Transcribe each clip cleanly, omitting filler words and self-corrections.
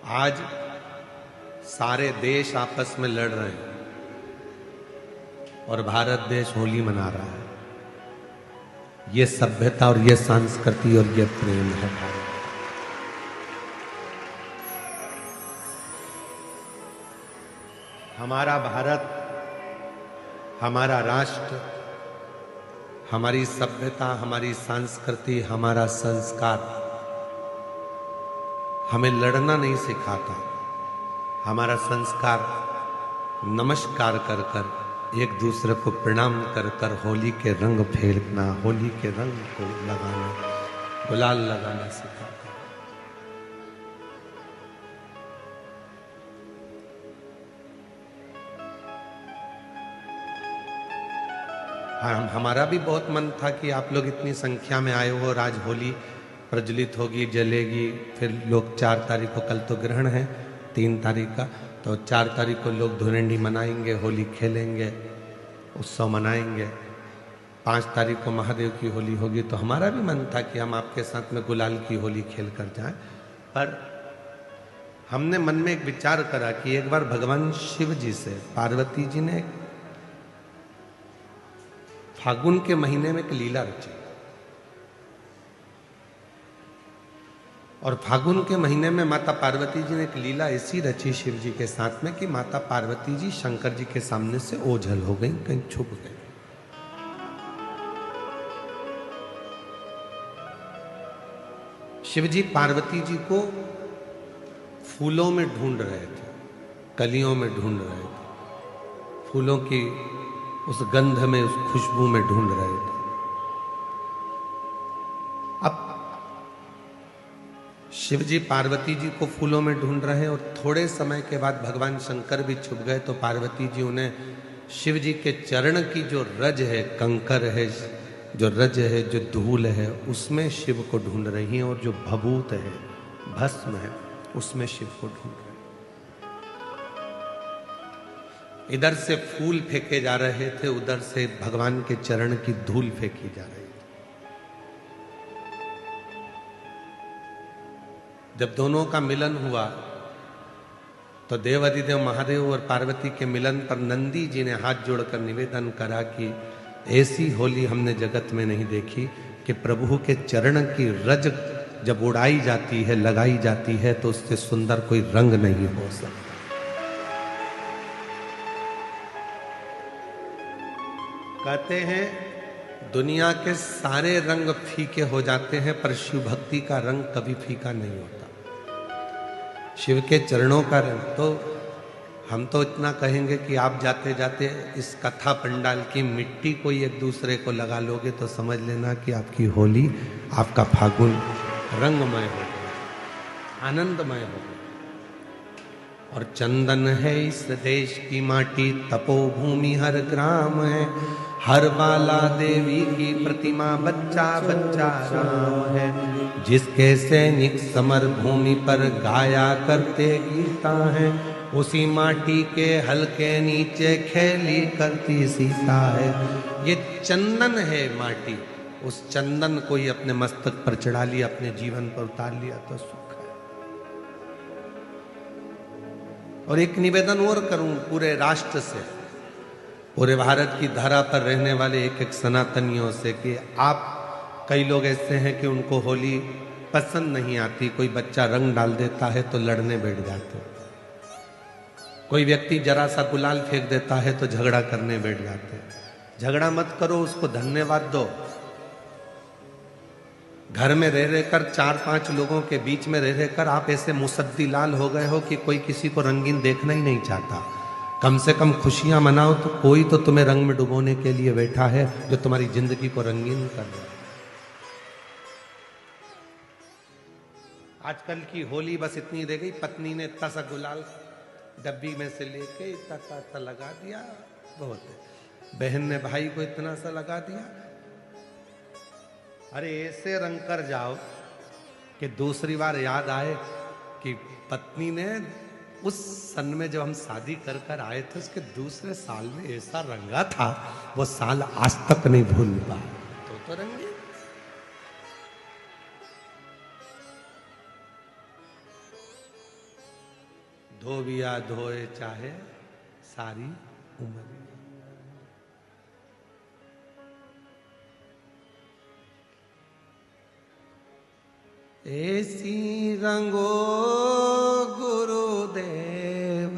आज सारे देश आपस में लड़ रहे हैं और भारत देश होली मना रहा है। ये सभ्यता और ये संस्कृति और ये प्रेम है भारत। हमारा भारत, हमारा राष्ट्र, हमारी सभ्यता, हमारी संस्कृति, हमारा संस्कार हमें लड़ना नहीं सिखाता। हमारा संस्कार नमस्कार कर कर, एक दूसरे को प्रणाम कर कर होली के रंग फेरना, होली के रंग को लगाना, गुलाल लगाना सिखाता है। हमारा भी बहुत मन था कि आप लोग इतनी संख्या में आए हो और आज होली प्रज्वलित होगी, जलेगी। फिर लोग 4 तारीख को, कल तो ग्रहण है 3 तारीख का, तो 4 तारीख को लोग धुरंडी मनाएंगे, होली खेलेंगे, उत्सव मनाएंगे। 5 तारीख को महादेव की होली होगी। तो हमारा भी मन था कि हम आपके साथ में गुलाल की होली खेल कर जाएं। पर हमने मन में एक विचार करा कि एक बार भगवान शिव जी से पार्वती जी ने फागुन के महीने में एक लीला रची, और फागुन के महीने में माता पार्वती जी ने एक लीला ऐसी रची शिव जी के साथ में कि माता पार्वती जी शंकर जी के सामने से ओझल हो गई, कहीं छुप गई। शिव जी पार्वती जी को फूलों में ढूंढ रहे थे, कलियों में ढूंढ रहे थे, फूलों की उस गंध में, उस खुशबू में ढूंढ रहे थे। अब शिव जी पार्वती जी को फूलों में ढूंढ रहे हैं और थोड़े समय के बाद भगवान शंकर भी छुप गए। तो पार्वती जी उन्हें शिव जी के चरण की जो रज है, कंकर है, जो रज है, जो धूल है, उसमें शिव को ढूंढ रही हैं, और जो भभूत है, भस्म है, उसमें शिव को ढूंढ रही हैं। इधर से फूल फेंके जा रहे थे, उधर से भगवान के चरण की धूल फेंकी जा रही थी। जब दोनों का मिलन हुआ तो देवाधिदेव महादेव और पार्वती के मिलन पर नंदी जी ने हाथ जोड़कर निवेदन करा कि ऐसी होली हमने जगत में नहीं देखी कि प्रभु के चरण की रज जब उड़ाई जाती है, लगाई जाती है, तो उससे सुंदर कोई रंग नहीं हो सकता। कहते हैं दुनिया के सारे रंग फीके हो जाते हैं, पर शिव भक्ति का रंग कभी फीका नहीं होता। शिव के चरणों का रंग, तो हम तो इतना कहेंगे कि आप जाते जाते इस कथा पंडाल की मिट्टी कोई एक दूसरे को लगा लोगे तो समझ लेना कि आपकी होली, आपका फागुन रंगमय हो गया, आनंदमय हो गया। और चंदन है इस देश की माटी, तपोभूमि हर ग्राम है, हर बाला देवी की प्रतिमा, बच्चा बच्चा राम है, जिसके सैनिक समर भूमि पर गाया करते गीता है, उसी माटी के हल्के नीचे खेली करती सीता है। ये चंदन है माटी, उस चंदन को ही अपने मस्तक पर चढ़ा लिया, अपने जीवन पर उतार लिया तो सुख है। और एक निवेदन और करूं पूरे राष्ट्र से, पूरे भारत की धरा पर रहने वाले एक एक सनातनियों से, कि आप, कई लोग ऐसे हैं कि उनको होली पसंद नहीं आती। कोई बच्चा रंग डाल देता है तो लड़ने बैठ जाते हैं, कोई व्यक्ति जरा सा गुलाल फेंक देता है तो झगड़ा करने बैठ जाते हैं। झगड़ा मत करो, उसको धन्यवाद दो। घर में रह रहकर 4-5 लोगों के बीच में रह रहकर आप ऐसे मुसद्दी लाल हो गए हो कि कोई किसी को रंगीन देखना ही नहीं चाहता। कम से कम खुशियां मनाओ, तो कोई तो तुम्हें रंग में डुबोने के लिए बैठा है, जो तुम्हारी जिंदगी को रंगीन कर रहा है। आजकल की होली बस इतनी रह गई, पत्नी ने इतना सा गुलाल डब्बी में से लेके इतना सा लगा दिया, बहुत है। बहन ने भाई को इतना सा लगा दिया। अरे ऐसे रंग कर जाओ कि दूसरी बार याद आए कि पत्नी ने उस सन में जब हम शादी कर कर आए थे, उसके दूसरे साल में ऐसा रंगा था, वो साल आज तक नहीं भूल पाया। तो रंगे धोबिया धोए चाहे सारी उम्र। ऐसी रंगो गुरुदेव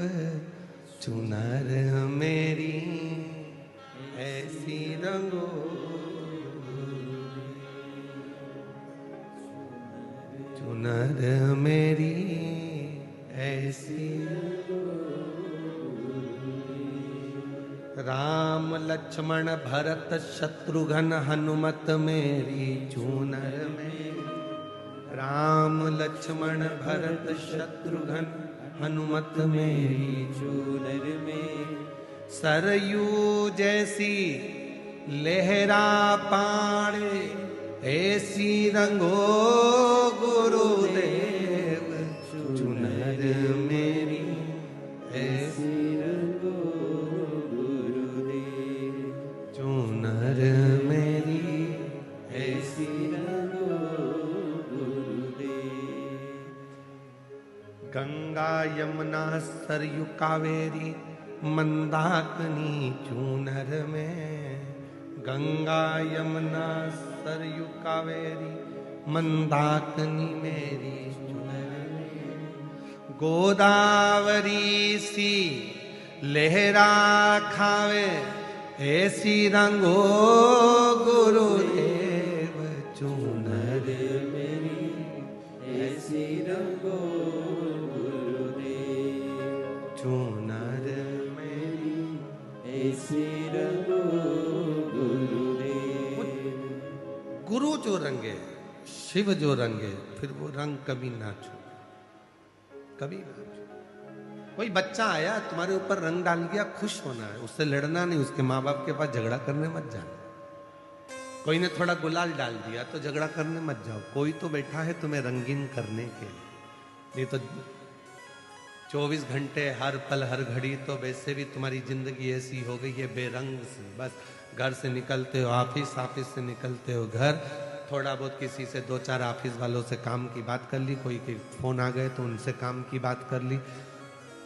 चुनर मेरी, ऐसी रंगो चुनर मेरी, ऐसी राम लक्ष्मण भरत शत्रुघ्न हनुमत मेरी चूनर मेरी, राम लक्ष्मण भरत शत्रुघ्न हनुमत मेरी चूनर में। सरयू जैसी लहरा पाड़े, ऐसी रंगो गुरुदेव चुनर मेरी, ऐसी रंगो गुरुदेव चुनर मेरी, ऐसी रंगो गुरुदेव। गंगा यमुना सरयू कावेरी मंदाकिनी चूनर में, गंगा यमुना सरयू कावेरी मंदाकिनी मेरी चूनर में। गोदावरी सी लहरा खावे, ऐसी रंगो गुरुदेव चूनर मेरी, ऐसी रंगो गुरुदेव चूनर मेरी, ऐसी रंगो गुरुदेव। गुरु जो रंगे, शिव जो रंगे, फिर वो रंग कभी ना छू, कभी ना छू। कोई बच्चा आया तुम्हारे ऊपर रंग डाल दिया, खुश होना है, उससे लड़ना नहीं, उसके माँ बाप के पास झगड़ा करने मत जाना। कोई ने थोड़ा गुलाल डाल दिया तो झगड़ा करने मत जाओ। कोई तो बैठा है तुम्हें रंगीन करने के लिए, नहीं तो 24 घंटे हर पल हर घड़ी तो वैसे भी तुम्हारी जिंदगी ऐसी हो गई है बेरंग से। बस घर से निकलते हो ऑफिस, ऑफिस से निकलते हो घर, थोड़ा बहुत किसी से 2-4 ऑफिस वालों से काम की बात कर ली, कोई के फोन आ गए तो उनसे काम की बात कर ली।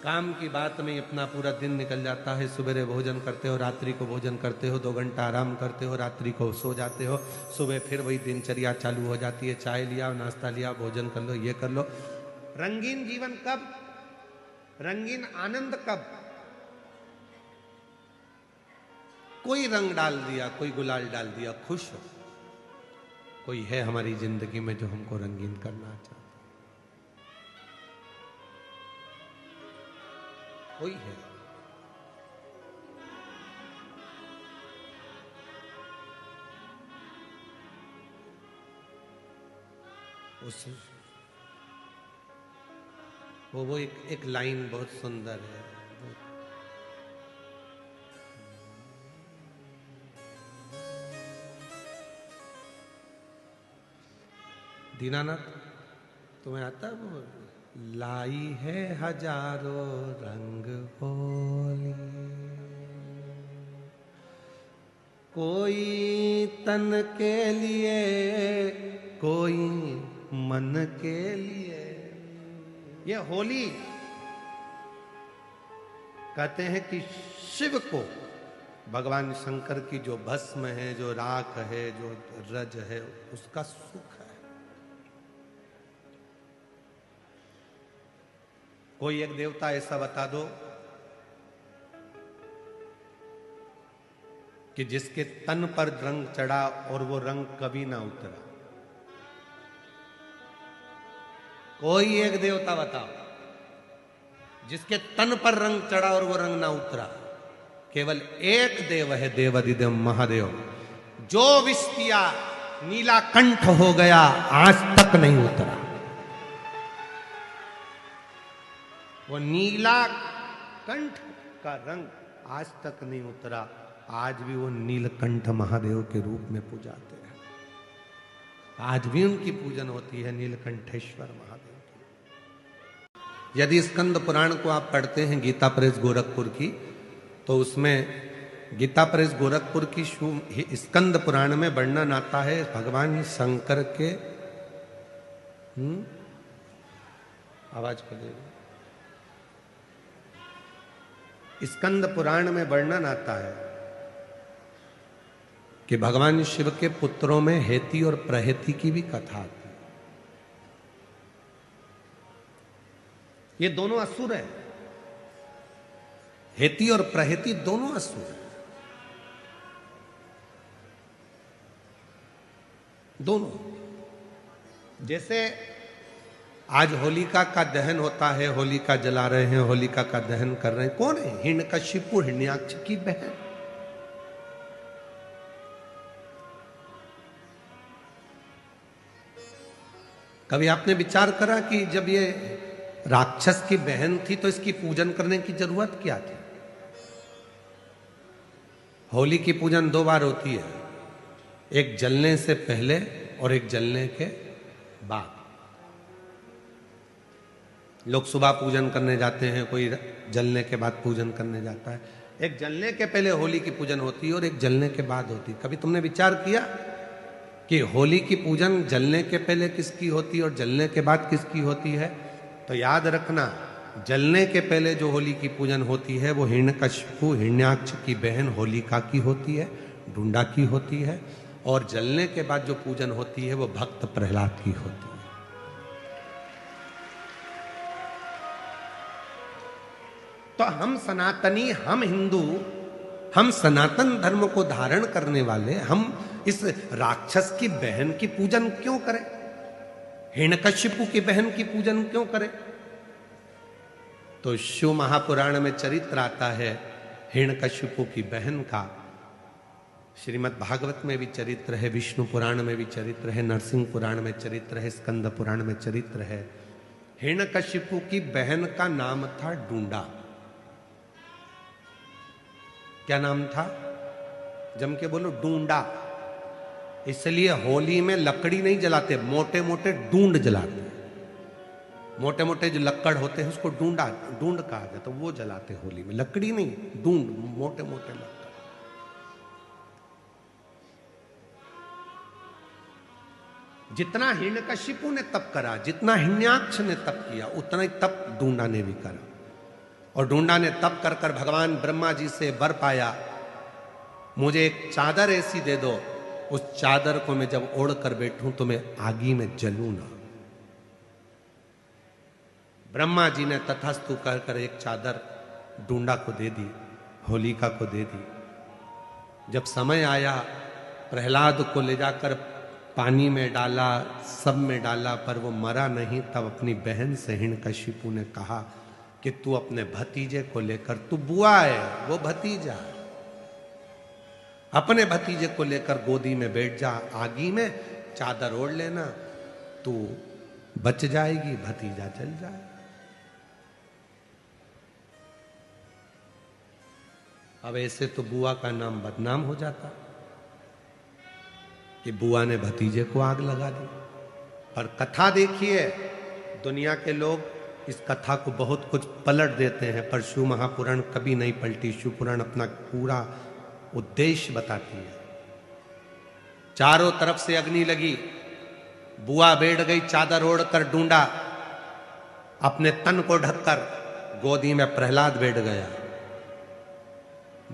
काम की बात में अपना पूरा दिन निकल जाता है। सुबह भोजन करते हो, रात्रि को भोजन करते हो, 2 घंटा आराम करते हो, रात्रि को सो जाते हो, सुबह फिर वही दिनचर्या चालू हो जाती है। चाय लिया, नाश्ता लिया, भोजन कर लो, ये कर लो। रंगीन जीवन कब, रंगीन आनंद कब? कोई रंग डाल दिया, कोई गुलाल डाल दिया, खुश हो। कोई है हमारी जिंदगी में जो हमको रंगीन करना चाहता, कोई है। उस वो एक लाइन बहुत सुंदर है। दीनानाथ तुम्हें आता है वो? लाई है हजारों रंग होली, कोई तन के लिए, कोई मन के लिए। ये होली कहते हैं कि शिव को, भगवान शंकर की जो भस्म है, जो राख है, जो रज है, उसका सुख है। कोई एक देवता ऐसा बता दो कि जिसके तन पर रंग चढ़ा और वो रंग कभी ना उतरा। कोई एक देवता बताओ जिसके तन पर रंग चढ़ा और वो रंग ना उतरा। केवल एक देव है, देवाधिदेव महादेव, जो विष पिया नीला कंठ हो गया, आज तक नहीं उतरा। वो नीला कंठ का रंग आज तक नहीं उतरा। आज भी वो नीलकंठ महादेव के रूप में पूजाते हैं। आज भी उनकी पूजन होती है, नीलकंठेश्वर महादेव की। यदि स्कंद पुराण को आप पढ़ते हैं गीता प्रेस गोरखपुर की, तो उसमें गीता प्रेस गोरखपुर की स्कंद पुराण में वर्णन आता है भगवान शंकर के आवाज को दे स्कंद पुराण में वर्णन आता है कि भगवान शिव के पुत्रों में हेती और प्रहेती की भी कथा आती है। ये दोनों असुर है, हेती और प्रहेती दोनों असुर है, दोनों। जैसे आज होलिका का दहन होता है, होलिका जला रहे हैं, होलिका का दहन कर रहे हैं, कौन है? हिरण्यकशिपु, हिरण्याक्ष की बहन। कभी आपने विचार करा कि जब ये राक्षस की बहन थी तो इसकी पूजन करने की जरूरत क्या थी? होली की पूजन 2 बार होती है, एक जलने से पहले और एक जलने के बाद। लोग सुबह पूजन करने जाते हैं, कोई जलने के बाद पूजन करने जाता है। एक जलने के पहले होली की पूजन होती है और एक जलने के बाद होती है। कभी तुमने विचार किया कि होली की पूजन जलने के पहले किसकी होती है और जलने के बाद किसकी होती है? तो याद रखना, जलने के पहले जो होली की पूजन होती है वो हिरण्यकशिपु, हिरण्याक्ष की बहन होलिका की होती है, ढूंढा की होती है। और जलने के बाद जो पूजन होती है वो भक्त प्रहलाद की होती है। तो हम सनातनी, हम हिंदू, हम सनातन धर्म को धारण करने वाले, हम इस राक्षस की बहन की पूजन क्यों करें? हिरण्यकशिपु की बहन की पूजन क्यों करें? तो शिव महापुराण में चरित्र आता है हिरण्यकशिपु की बहन का। श्रीमद् भागवत में भी चरित्र है, विष्णु पुराण में भी चरित्र है, नरसिंह पुराण में चरित्र है, स्कंद पुराण में चरित्र है। हिरण्यकशिपु की बहन का नाम था ढूंढा। क्या नाम था? जम के बोलो, ढूंढा। इसलिए होली में लकड़ी नहीं जलाते, मोटे मोटे ढूंढ जलाते। मोटे मोटे जो लक्कड़ होते हैं उसको ढूंढ कहा जाता, वो जलाते होली में। लकड़ी नहीं, ढूंढ, मोटे मोटे लक्कड़। जितना हिरण्यकशिपु ने तप करा, जितना हिरण्याक्ष ने तप किया, उतना ही तप ढूंढा ने भी करा। और ढूंढा ने तप कर कर भगवान ब्रह्मा जी से वर पाया, मुझे एक चादर ऐसी दे दो, उस चादर को मैं जब ओढ़ कर बैठूं तो मैं आगी में जलूं ना। ब्रह्मा जी ने तथास्तु कहकर एक चादर ढूंढा को दे दी, होलिका को दे दी। जब समय आया, प्रहलाद को ले जाकर पानी में डाला, सब में डाला, पर वो मरा नहीं। तब अपनी बहन से हिरण्यकशिपु ने कहा कि तू अपने भतीजे को लेकर, तू बुआ है, वो भतीजा, अपने भतीजे को लेकर गोदी में बैठ जा, आगी में चादर ओढ़ लेना, तू बच जाएगी, भतीजा जल जाए। अब ऐसे तो बुआ का नाम बदनाम हो जाता कि बुआ ने भतीजे को आग लगा दी। पर कथा देखिए, दुनिया के लोग इस कथा को बहुत कुछ पलट देते हैं, पर शिव महापुराण कभी नहीं पलटी। शिव पुराण अपना पूरा उद्देश्य बताती है। चारों तरफ से अग्नि लगी, बुआ बैठ गई चादर ओढ़कर, ढूंढा अपने तन को ढककर, गोदी में प्रहलाद बैठ गया।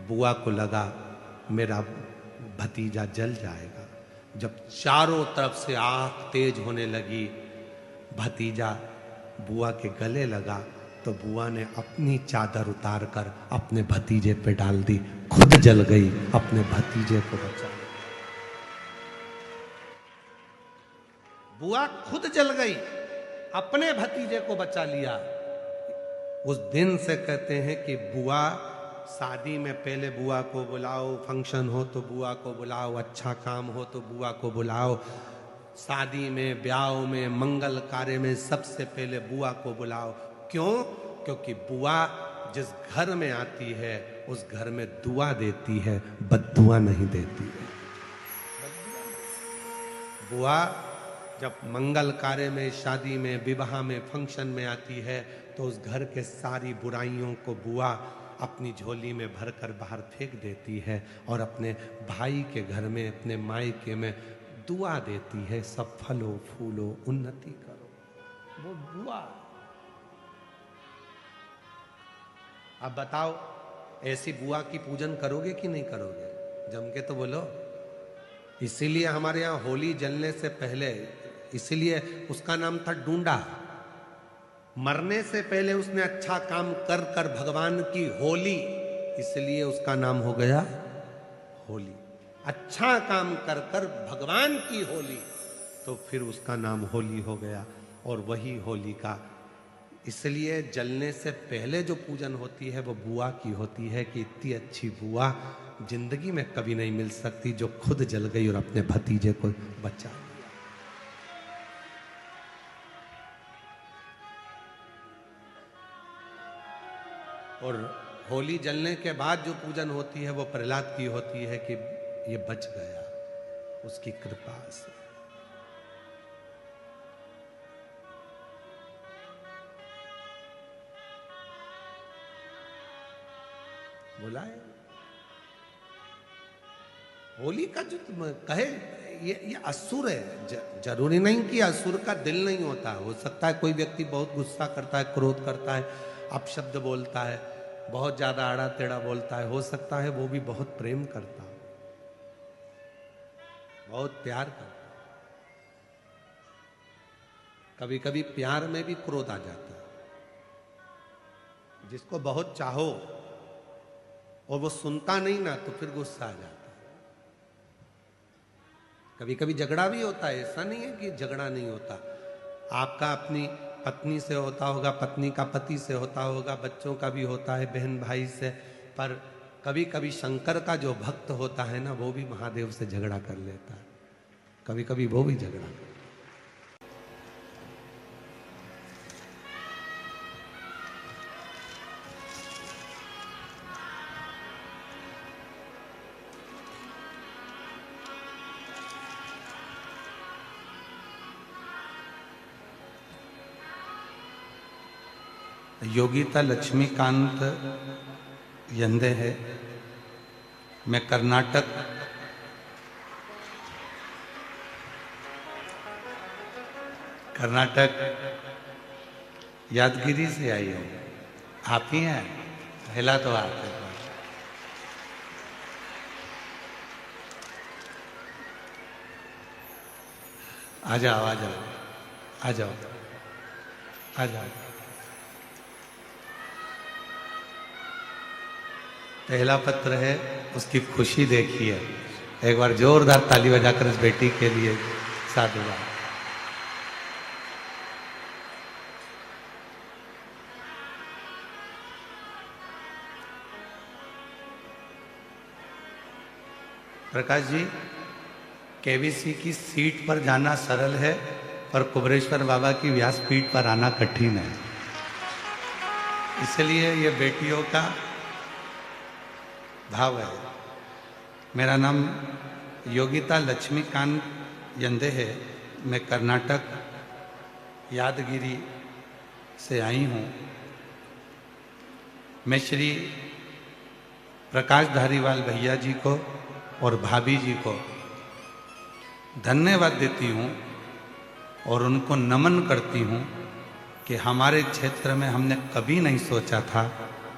बुआ को लगा मेरा भतीजा जल जाएगा। जब चारों तरफ से आग तेज होने लगी, भतीजा बुआ के गले लगा, तो बुआ ने अपनी चादर उतारकर अपने भतीजे पे डाल दी, खुद जल गई, अपने भतीजे को बचा लिया। बुआ खुद जल गई, अपने भतीजे को बचा लिया। उस दिन से कहते हैं कि बुआ, शादी में पहले बुआ को बुलाओ, फंक्शन हो तो बुआ को बुलाओ, अच्छा काम हो तो बुआ को बुलाओ, शादी में, ब्याह में, मंगल कार्य में सबसे पहले बुआ को बुलाओ। क्यों? क्योंकि बुआ जिस घर में आती है उस घर में दुआ देती है, बद्दुआ नहीं देती है। बुआ जब मंगल कार्य में, शादी में, विवाह में, फंक्शन में आती है तो उस घर के सारी बुराइयों को बुआ अपनी झोली में भरकर बाहर फेंक देती है और अपने भाई के घर में, अपने मायके में दुआ देती है, सब फलो फूलो, उन्नति करो। वो बुआ। अब बताओ, ऐसी बुआ की पूजन करोगे कि नहीं करोगे? जम के तो बोलो। इसीलिए हमारे यहाँ होली जलने से पहले, इसीलिए उसका नाम था डूंडा। मरने से पहले उसने अच्छा काम कर कर भगवान की होली, इसलिए उसका नाम हो गया होली। अच्छा काम कर कर भगवान की होली, तो फिर उसका नाम होली हो गया। और वही होली का, इसलिए जलने से पहले जो पूजन होती है वो बुआ की होती है कि इतनी अच्छी बुआ जिंदगी में कभी नहीं मिल सकती जो खुद जल गई और अपने भतीजे को बचा लिया। और होली जलने के बाद जो पूजन होती है वो प्रहलाद की होती है कि ये बच गया उसकी कृपा से। बोला है होली का जो तुम कहे, ये असुर है। जरूरी नहीं कि असुर का दिल नहीं होता। हो सकता है कोई व्यक्ति बहुत गुस्सा करता है, क्रोध करता है, अपशब्द बोलता है, बहुत ज्यादा आड़ा टेढ़ा बोलता है। हो सकता है वो भी बहुत प्रेम करता हो, बहुत प्यार करता है। कभी कभी प्यार में भी क्रोध आ जाता है। जिसको बहुत चाहो और वो सुनता नहीं ना, तो फिर गुस्सा आ जाता है। कभी कभी झगड़ा भी होता है, ऐसा नहीं है कि झगड़ा नहीं होता। आपका अपनी पत्नी से होता होगा, पत्नी का पति से होता होगा, बच्चों का भी होता है, बहन भाई से। पर कभी कभी शंकर का जो भक्त होता है ना, वो भी महादेव से झगड़ा कर लेता है। कभी कभी वो भी झगड़ा करता है। योगिता लक्ष्मीकांत यंदे है। मैं कर्नाटक यादगिरी से आई हूँ। आप ही हैं? पहला तो आपके पास। आ जाओ आ जाओ आ जाओ आ जाओ। पहला पत्र है, उसकी खुशी देखिए। एक बार जोरदार ताली बजाकर इस बेटी के लिए साधुवाद। प्रकाश जी, केबीसी की सीट पर जाना सरल है, पर कुबरेश्वर बाबा की व्यासपीठ पर आना कठिन है। इसलिए ये बेटियों का भाव है। मेरा नाम योगिता लक्ष्मीकांत यंदे है। मैं कर्नाटक यादगिरी से आई हूँ। मैं श्री प्रकाश धारीवाल भैया जी को और भाभी जी को धन्यवाद देती हूँ और उनको नमन करती हूँ कि हमारे क्षेत्र में हमने कभी नहीं सोचा था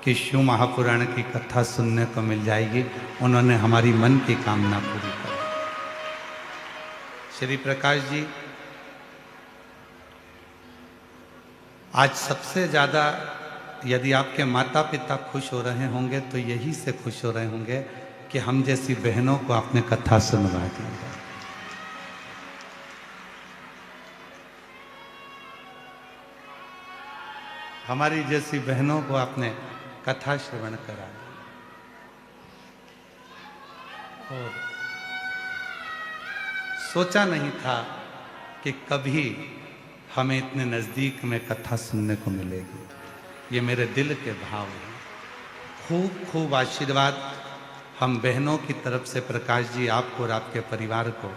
कि शिव महापुराण की कथा सुनने को मिल जाएगी। उन्होंने हमारी मन की कामना पूरी कर। श्री प्रकाश जी, आज सबसे ज़्यादा यदि आपके माता पिता खुश हो रहे होंगे तो यही से खुश हो रहे होंगे कि हम जैसी बहनों को आपने कथा सुनवा दी। हमारी जैसी बहनों को आपने कथा श्रवण करा। और सोचा नहीं था कि कभी हमें इतने नज़दीक में कथा सुनने को मिलेगी। ये मेरे दिल के भाव हैं। खूब खूब आशीर्वाद हम बहनों की तरफ से प्रकाश जी आपको और आपके परिवार को।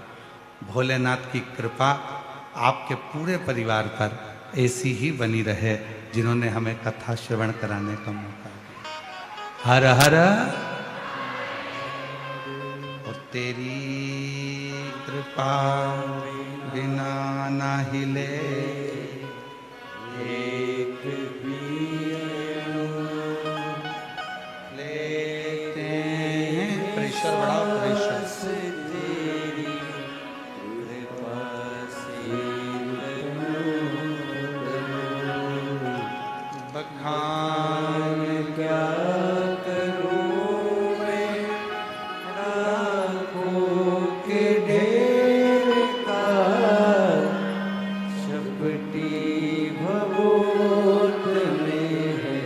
भोलेनाथ की कृपा आपके पूरे परिवार पर ऐसी ही बनी रहे जिन्होंने हमें कथा श्रवण कराने का मौका दिया। हर हर। और तेरी कृपा बिना ना हिले एक भी ले प्रेशर बढ़ाओ, प्रेशर। तेरी कृपा से बखान क्या करूं मैं राखों के ढेर का, शपटी भभूत में है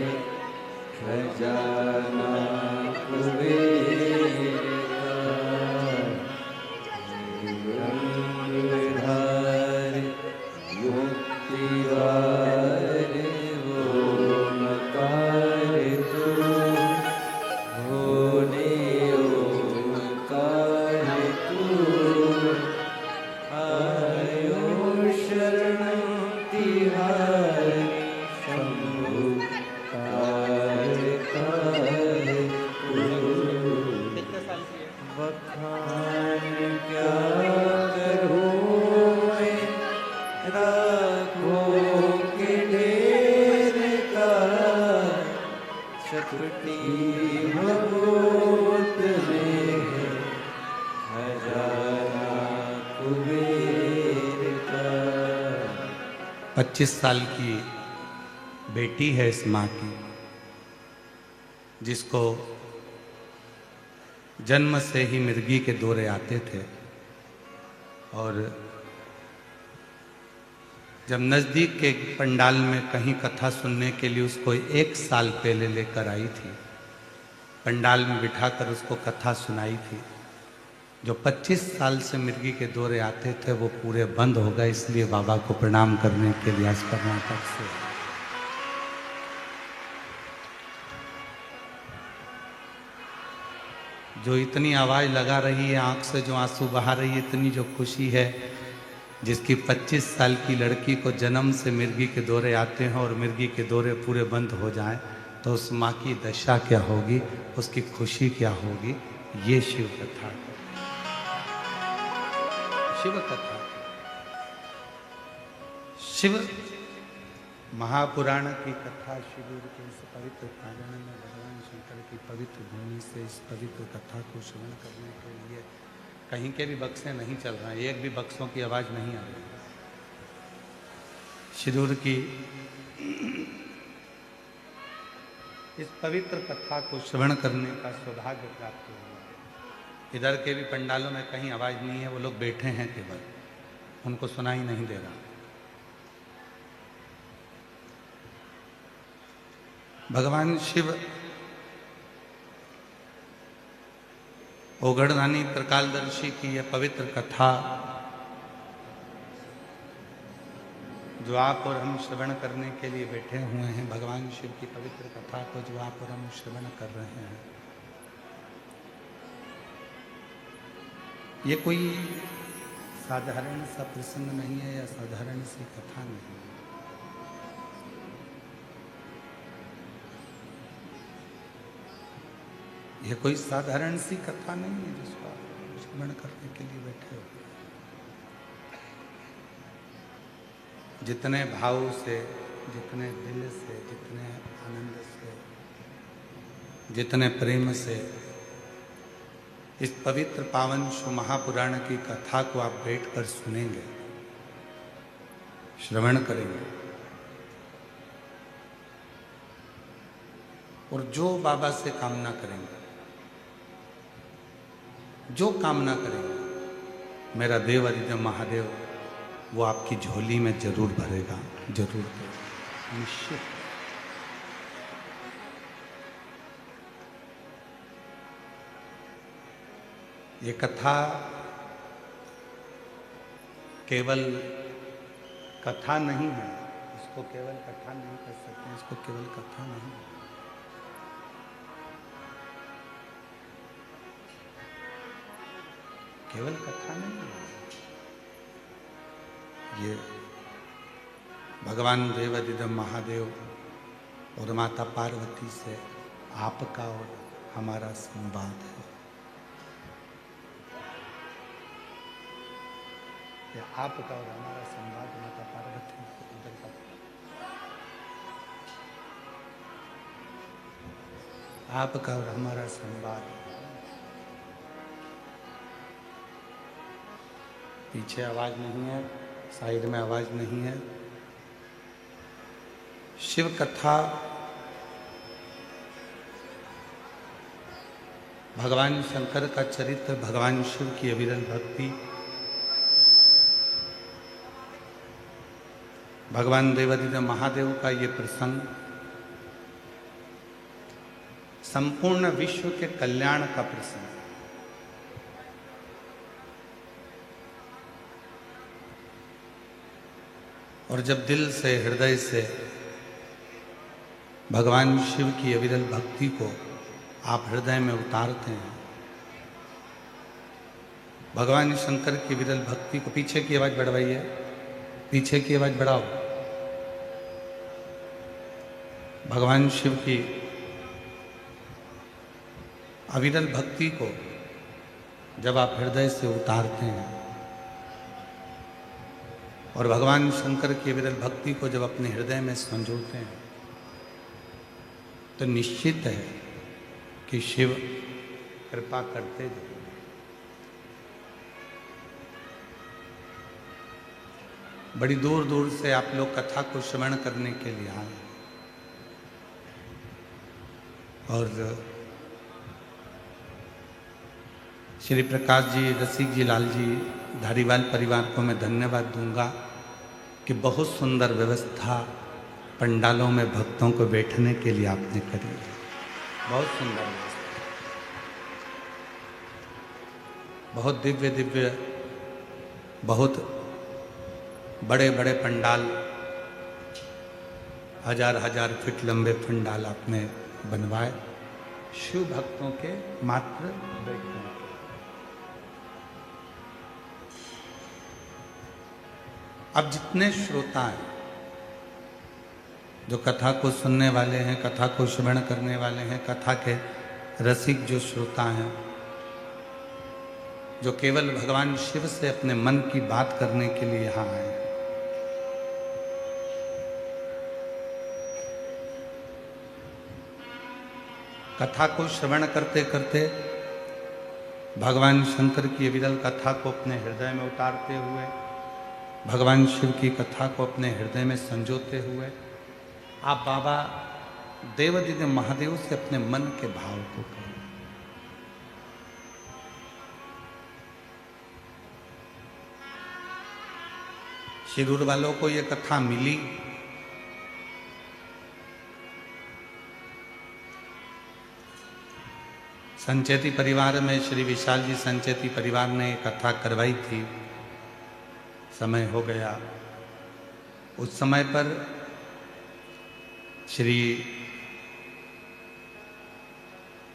खजाना कुबेर का। रंगधार मुक्तिदार वो नकार तू, होने ओंकार तू, आयो शरणं तिहारी शंभु कार कार तू। बखान क्या करूं मैं राखों के ढेर का, शपटी भभूत में है खजाना कुबेर का। 25 साल की बेटी है इस माँ की, जिसको जन्म से ही मिर्गी के दौरे आते थे, और जब नज़दीक के पंडाल में कहीं कथा सुनने के लिए उसको 1 साल पहले लेकर आई थी, पंडाल में बिठाकर उसको कथा सुनाई थी। जो 25 साल से मिर्गी के दौरे आते थे वो पूरे बंद हो गए, इसलिए बाबा को प्रणाम करने के लिए आज कर्नाटक से। जो इतनी आवाज़ लगा रही है, आंख से जो आंसू बहा रही है, इतनी जो खुशी है, जिसकी 25 साल की लड़की को जन्म से मिर्गी के दौरे आते हैं और मिर्गी के दौरे पूरे बंद हो जाएं, तो उस माँ की दशा क्या होगी, उसकी खुशी क्या होगी। ये शिव कथा है, शिव कथा। शिव महापुराण की कथा शिविर के इस पवित्र प्रांगण में भगवान शंकर की पवित्र भूमि से इस पवित्र कथा को श्रवण करने के लिए कहीं के भी बक्से नहीं चल रहे हैं, एक भी बक्सों की आवाज़ नहीं आ रही। शिरूर की इस पवित्र कथा को श्रवण करने का सौभाग्य प्राप्त हुआ। इधर के भी पंडालों में कहीं आवाज़ नहीं है, वो लोग बैठे हैं केवल, उनको सुनाई नहीं दे रहा। भगवान शिव ओगढ़दानी त्रिकालदर्शी की यह पवित्र कथा जो आप और हम श्रवण करने के लिए बैठे हुए हैं, भगवान शिव की पवित्र कथा को जो आप और हम श्रवण कर रहे हैं, ये कोई साधारण सा प्रसंग नहीं है या साधारण सी कथा नहीं है। ये कोई साधारण सी कथा नहीं है जिसको आप श्रवण करने के लिए बैठे हो। जितने भाव से, जितने दिल से, जितने आनंद से, जितने प्रेम से इस पवित्र पावन शिव महापुराण की कथा को आप बैठकर सुनेंगे, श्रवण करेंगे, और जो बाबा से कामना करेंगे, जो कामना करेंगे, मेरा देव अधिदेव महादेव वो आपकी झोली में जरूर भरेगा, जरूर भरेगा, निश्चित। ये कथा केवल कथा नहीं है, इसको केवल कथा नहीं कर सकते, इसको केवल कथा नहीं है। केवल कथा नहीं है, ये भगवान देवाधिदेव महादेव और माता पार्वती से आपका और हमारा संवाद है। ये आपका और हमारा संवाद माता पार्वती से उधर का, आपका और हमारा संवाद पीछे आवाज नहीं है, साइड में आवाज नहीं है। शिव कथा भगवान शंकर का चरित्र, भगवान शिव की अविरल भक्ति, भगवान देवादिदेव महादेव का ये प्रसंग संपूर्ण विश्व के कल्याण का प्रसंग। और जब दिल से, हृदय से भगवान शिव की अविरल भक्ति को आप हृदय में उतारते हैं, भगवान शंकर की विरल भक्ति को, पीछे की आवाज बढ़वाइए, पीछे की आवाज बढ़ाओ। भगवान शिव की अविरल भक्ति को जब आप हृदय से उतारते हैं और भगवान शंकर की अविरल भक्ति को जब अपने हृदय में संजोते हैं, तो निश्चित है कि शिव कृपा करते जाएंगे। बड़ी दूर दूर से आप लोग कथा को श्रवण करने के लिए आए और श्री प्रकाश जी, रसिक जी, लाल जी, धारीवाल परिवार को मैं धन्यवाद दूंगा कि बहुत सुंदर व्यवस्था पंडालों में भक्तों को बैठने के लिए आपने करी है। बहुत सुंदर व्यवस्था, बहुत दिव्य दिव्य, बहुत बड़े बड़े पंडाल, हजार हजार फीट लंबे पंडाल आपने बनवाए शिव भक्तों के मात्र बैठने के। अब जितने श्रोता हैं, जो कथा को सुनने वाले हैं, कथा को श्रवण करने वाले हैं, कथा के रसिक जो श्रोता हैं, जो केवल भगवान शिव से अपने मन की बात करने के लिए यहाँ आए हैं, कथा को श्रवण करते करते भगवान शंकर की विरल कथा को अपने हृदय में उतारते हुए, भगवान शिव की कथा को अपने हृदय में संजोते हुए, आप बाबा देवादिदेव महादेव से अपने मन के भाव को करें। शिरूर वालों को ये कथा मिली, संचेती परिवार में श्री विशाल जी संचेती परिवार ने कथा करवाई थी, समय हो गया। उस समय पर श्री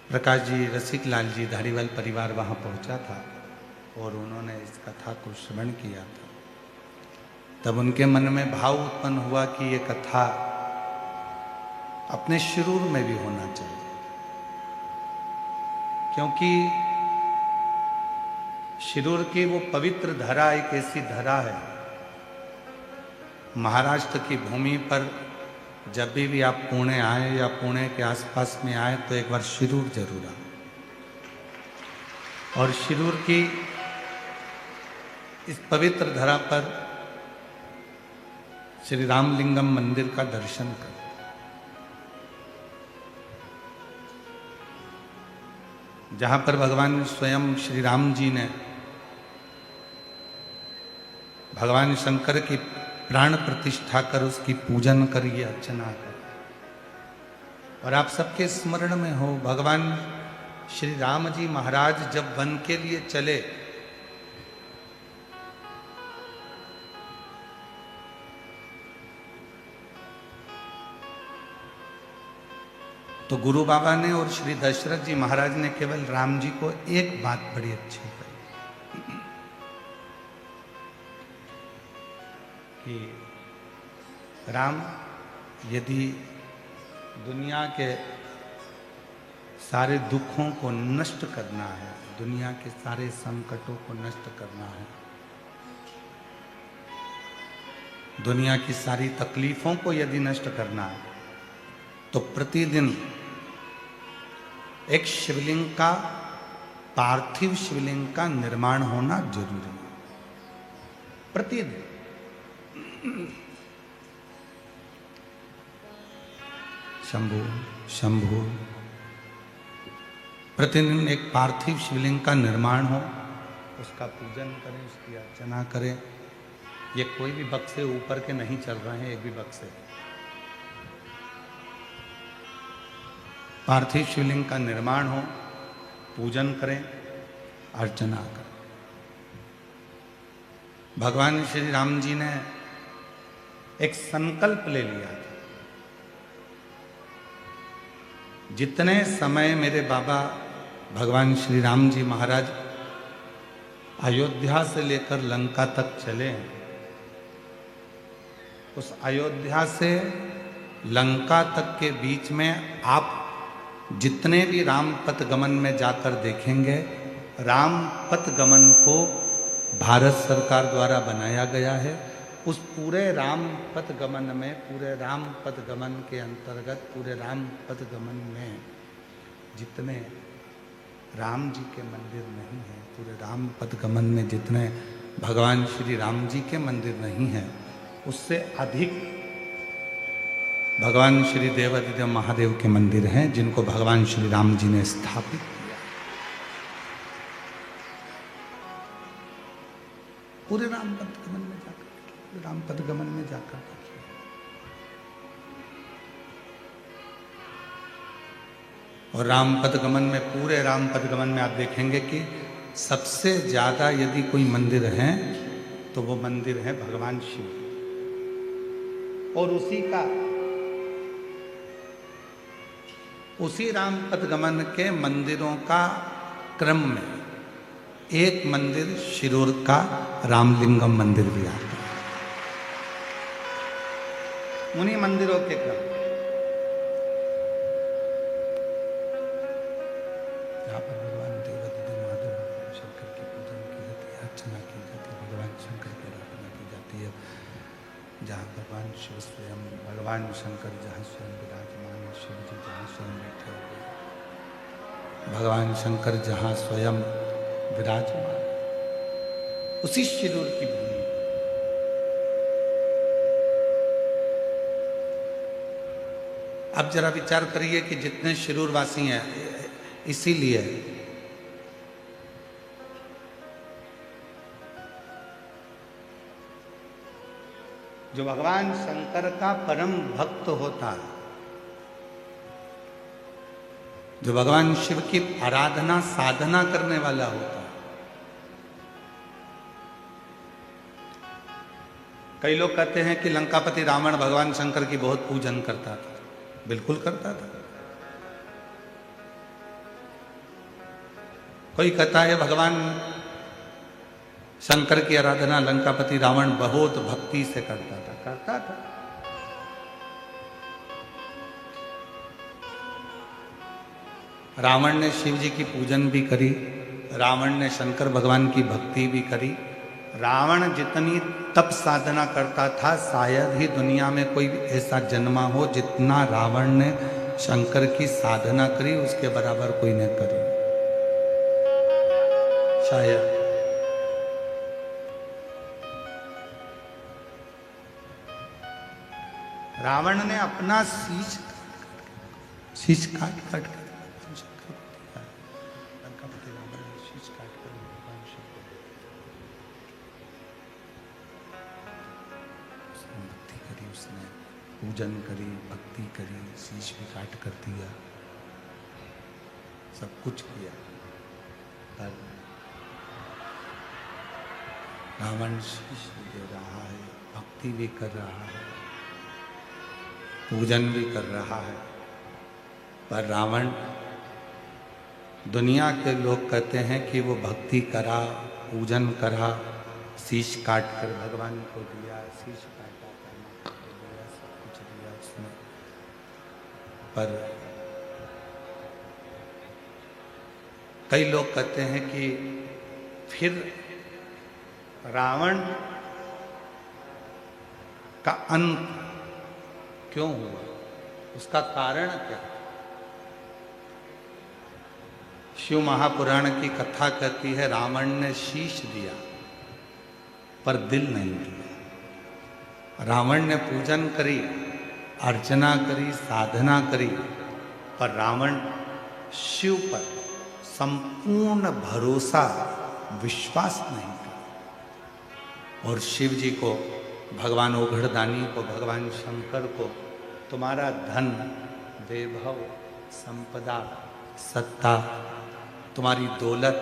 प्रकाश जी, रसिक लाल जी, धारीवाल परिवार वहाँ पहुँचा था और उन्होंने इस कथा को श्रवण किया था। तब उनके मन में भाव उत्पन्न हुआ कि ये कथा अपने शिरूर में भी होना चाहिए, क्योंकि शिरूर की वो पवित्र धरा एक ऐसी धरा है, महाराष्ट्र की भूमि पर जब भी आप पुणे आए या पुणे के आसपास में आए तो एक बार शिरूर जरूर आए और शिरूर की इस पवित्र धरा पर श्री रामलिंगम मंदिर का दर्शन करें। जहां पर भगवान स्वयं श्री राम जी ने भगवान शंकर की प्राण प्रतिष्ठा कर उसकी पूजन करिए, अर्चना कर। और आप सबके स्मरण में हो, भगवान श्री राम जी महाराज जब वन के लिए चले तो गुरु बाबा ने और श्री दशरथ जी महाराज ने केवल राम जी को एक बात बड़ी अच्छी कही कि राम, यदि दुनिया के सारे दुखों को नष्ट करना है, दुनिया के सारे संकटों को नष्ट करना है, दुनिया की सारी तकलीफों को यदि नष्ट करना है, तो प्रतिदिन एक शिवलिंग का, पार्थिव शिवलिंग का निर्माण होना जरूरी है। प्रतिदिन शंभु शंभु, प्रतिदिन एक पार्थिव शिवलिंग का निर्माण हो, उसका पूजन करें, उसकी अर्चना करें। ये कोई भी बक्से ऊपर के नहीं चल रहे हैं, एक भी बक्से। पार्थिव शिवलिंग का निर्माण हो, पूजन करें, अर्चना करें। भगवान श्री राम जी ने एक संकल्प ले लिया था, जितने समय मेरे बाबा भगवान श्री राम जी महाराज अयोध्या से लेकर लंका तक चले, उस अयोध्या से लंका तक के बीच में आप जितने भी राम पथ गमन में जाकर देखेंगे, राम पथ गमन को भारत सरकार द्वारा बनाया गया है। उस पूरे राम पथ गमन में, पूरे राम पथ गमन के अंतर्गत, पूरे राम पथ गमन में जितने राम जी के मंदिर नहीं हैं, पूरे राम पथ गमन में जितने भगवान श्री राम जी के मंदिर नहीं हैं, उससे अधिक भगवान श्री देवादिदेव महादेव के मंदिर हैं, जिनको भगवान श्री राम जी ने स्थापित किया। पूरे राम पथ गमन में जाकर, पूरे राम पथ गमन में जाकर देखिए। और राम पथ गमन में, पूरे राम पथ गमन में आप देखेंगे कि सबसे ज्यादा यदि कोई मंदिर है तो वो मंदिर है भगवान शिव। और उसी राम पथ गमन के मंदिरों का क्रम में एक मंदिर शिरूर का रामलिंगम मंदिर भी आता है। उन्हीं मंदिरों के क्रम, जहाँ पर भगवान देवादिदेव महादेव भगवान शंकर की पूजन की जाती है, अर्चना की जाती है, भगवान शंकर की आराधना की जाती है, जहाँ भगवान शिव स्वयं, भगवान शंकर जहाँ स्वयं विराजमान, शिव जी जहाँ स्वयं बैठे हुए, भगवान शंकर जहाँ स्वयं विराजमान, उसी शिरूर की भूमि। अब जरा विचार करिए कि जितने शिरूरवासी हैं, इसीलिए जो भगवान शंकर का परम भक्त होता है, जो भगवान शिव की आराधना साधना करने वाला होता है। कई लोग कहते हैं कि लंकापति रावण भगवान शंकर की बहुत पूजन करता था। बिल्कुल करता था। कोई कहता है भगवान शंकर की आराधना लंकापति रावण बहुत भक्ति से करता था। रावण ने शिव जी की पूजन भी करी, रावण ने शंकर भगवान की भक्ति भी करी। रावण जितनी तप साधना करता था, शायद ही दुनिया में कोई ऐसा जन्मा हो जितना रावण ने शंकर की साधना करी, उसके बराबर कोई ने करी शायद। रावण ने अपना शीश काट काट कर लंकापति रावण ने शीश काट कर भगवान शिव को उसने भक्ति करी, उसने पूजन करी, भक्ति करी, शीश भी काट कर दिया, सब कुछ किया। पर रावण शीश भी दे रहा है, भक्ति भी कर रहा है, पूजन भी कर रहा है, पर रावण, दुनिया के लोग कहते हैं कि वो भक्ति करा, पूजन करा, शीश काट कर भगवान को दिया, शीश काटा, दिया, सब कुछ दिया उसने। पर कई लोग कहते हैं कि फिर रावण का अंत क्यों हुआ, उसका कारण क्या? शिव महापुराण की कथा कहती है रावण ने शीश दिया, पर दिल नहीं दिया। रावण ने पूजन करी, अर्चना करी, साधना करी, पर रावण शिव पर संपूर्ण भरोसा, विश्वास नहीं कर। और शिव जी को, भगवान ओघड़दानी को, भगवान शंकर को तुम्हारा धन, वैभव, संपदा, सत्ता, तुम्हारी दौलत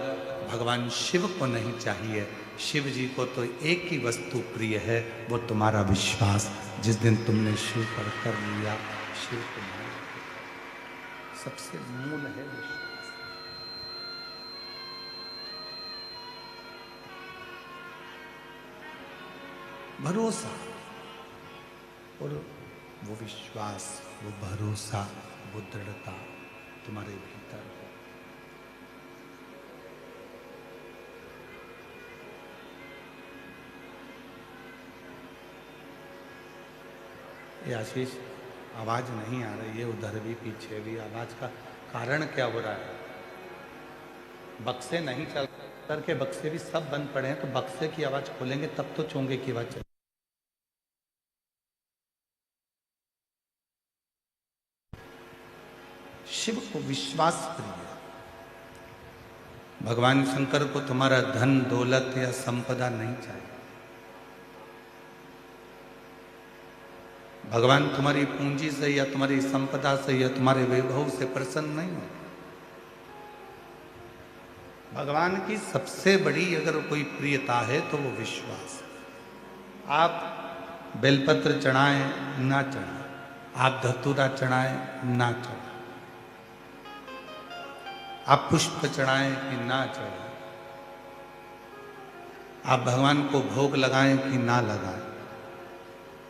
भगवान शिव को नहीं चाहिए। शिव जी को तो एक ही वस्तु प्रिय है, वो तुम्हारा विश्वास। जिस दिन तुमने शिव पर कर लिया, शिव तुम्हारा सबसे मूल है विश्वास। भरोसा, और वो विश्वास, वो भरोसा, वो दृढ़ता तुम्हारे भीतर हो। ये आशीष, आवाज नहीं आ रही है, उधर भी पीछे भी। आवाज का कारण क्या हो रहा है? बक्से नहीं चल करके, बक्से भी सब बंद पड़े हैं, तो बक्से की आवाज खोलेंगे तब तो चोंगे की आवाज चले। शिव को विश्वास प्रिय। भगवान शंकर को तुम्हारा धन, दौलत या संपदा नहीं चाहिए। भगवान तुम्हारी पूंजी से या तुम्हारी संपदा से या तुम्हारे वैभव से प्रसन्न नहीं होते। भगवान की सबसे बड़ी अगर कोई प्रियता है तो वो विश्वास। आप बेलपत्र चढ़ाएं ना चढ़ाएं, आप धतूरा चढ़ाएं ना चढ़ाएं, आप पुष्प चढ़ाएं कि ना चढ़ाएं, आप भगवान को भोग लगाएं कि ना लगाएं,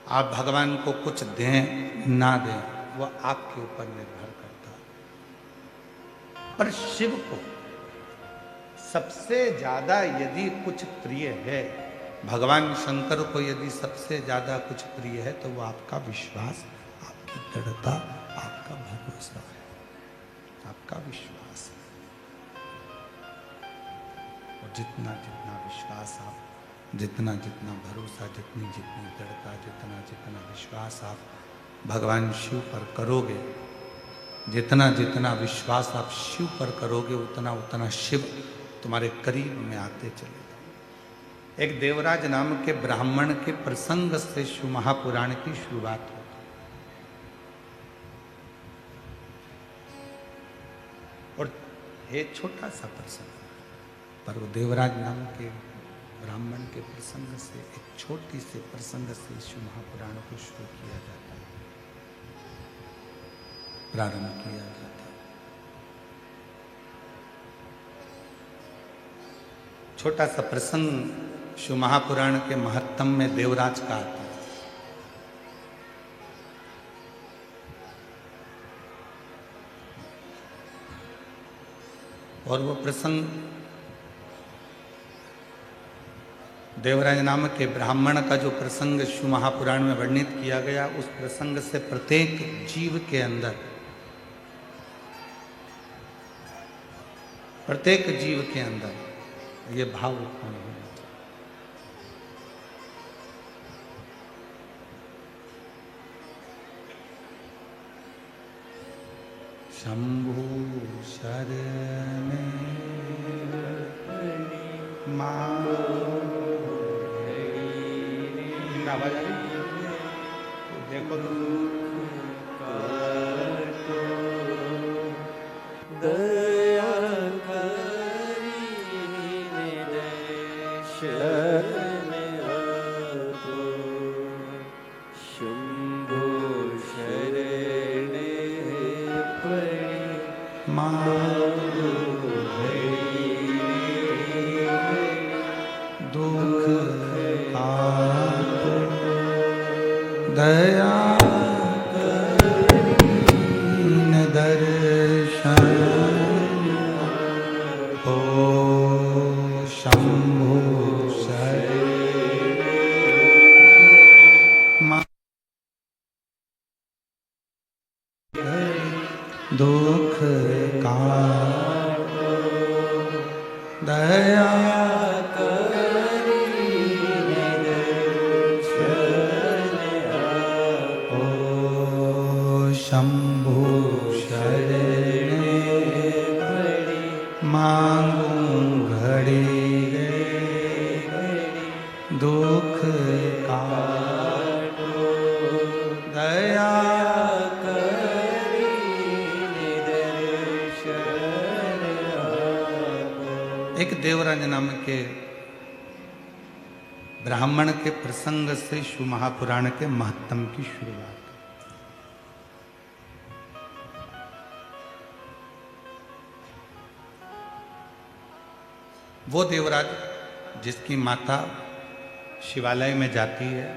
आप भगवान को कुछ दें ना दें, वो आपके ऊपर निर्भर करता है। पर शिव को सबसे ज्यादा यदि कुछ प्रिय है, भगवान शंकर को यदि सबसे ज्यादा कुछ प्रिय है, तो वो आपका विश्वास, आपकी दृढ़ता, आपका भरोसा है, आपका विश्वास है। और जितना जितना विश्वास आप, जितना जितना भरोसा, जितनी जितनी दृढ़ता, जितना जितना विश्वास आप भगवान शिव पर करोगे, जितना जितना विश्वास आप शिव पर करोगे, उतना उतना शिव तुम्हारे करीब में आते चले जाएंगे। एक देवराज नाम के ब्राह्मण के प्रसंग से शिव महापुराण की शुरुआत होती। और एक छोटा सा प्रसंग, पर वो देवराज नाम के ब्राह्मण के प्रसंग से, एक छोटी से प्रसंग से शिव महापुराण को शुरू किया जाता है, प्रारंभ किया जाता है। छोटा सा प्रसंग शिव महापुराण के महत्तम में देवराज का आता है। और वो प्रसंग देवराज नाम के ब्राह्मण का जो प्रसंग शिव महापुराण में वर्णित किया गया, उस प्रसंग से प्रत्येक जीव के अंदर, प्रत्येक जीव के अंदर ये भाव उत्पन्न होना चाहिए। शंभु शरण मां, आवाज आ रही है? देखो तो दया करी शरण आपो, शंभो शरण पड़ी मां दुख आपो, दया करीन दर्शन हो, शंभो शरण मां दुख काटो, दया करीन शरण मांगू घड़ी दुख काटो दया एक देवराज नाम के ब्राह्मण के प्रसंग से शिव महापुराण के महत्तम की शुरुआत। वो देवराज जिसकी माता शिवालय में जाती है,